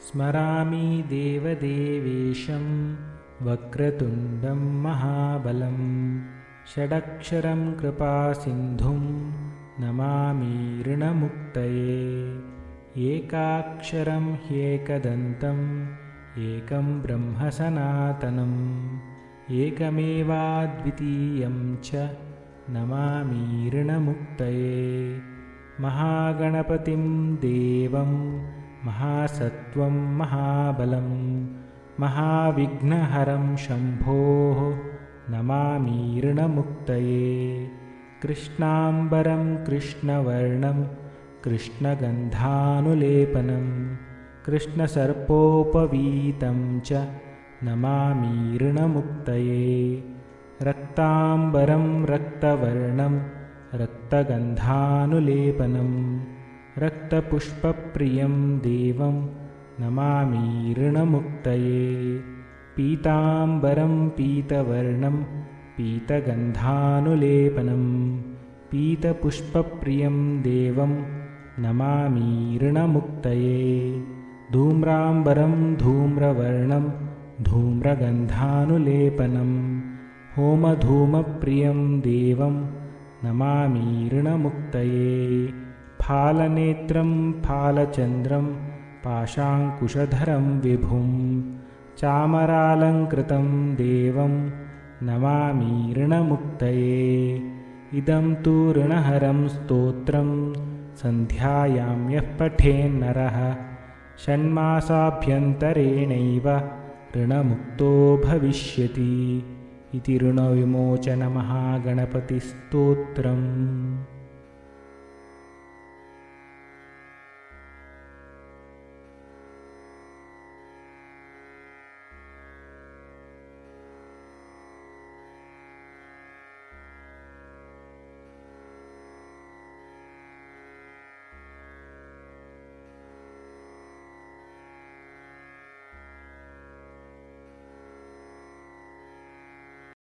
स्मरामि देवदेवेशं वक्रतुण्डं महाबलं षडक्षरं कृपासिन्धुं नमामि ऋणमुक्तये। एकाक्षरं ह्येकदन्तम् एकं ब्रह्म सनातनम् एकमेवाद्वितीयं च नमामि ऋणमुक्तये। महागणपतिं देवं महासत्त्वं महाबलं महाविघ्नहरं शम्भोः नमामि ऋणमुक्तये। कृष्णाम्बरं कृष्णवर्णं कृष्णगन्धानुलेपनं कृष्णसर्पोपवीतं च नमामि ऋणमुक्तये। रक्ताम्बरं रक्तवर्णं रक्तगन्धानुलेपनं रक्तपुष्पप्रियं देवं नमामि ऋणमुक्तये। पीताम्बरं पीतवर्णं पीतगन्धानुलेपनं पीतपुष्पप्रियं देवं नमामि ऋणमुक्तये। धूम्राम्बरं धूम्रवर्णं धूम्रगन्धानुलेपनं होमधूमप्रियं देवं नमामि ऋणमुक्तये। फालनेत्रं फालचन्द्रं पाशाङ्कुशधरं विभुं चामरालङ्कृतं देवं नमामि ऋणमुक्तये। इदं तु ऋणहरं स्तोत्रं सन्ध्यायां यः पठेन्नरः षण्मासाभ्यन्तरेणैव ऋणमुक्तो भविष्यति इति ऋणविमोचनमहागणपतिस्तोत्रम्।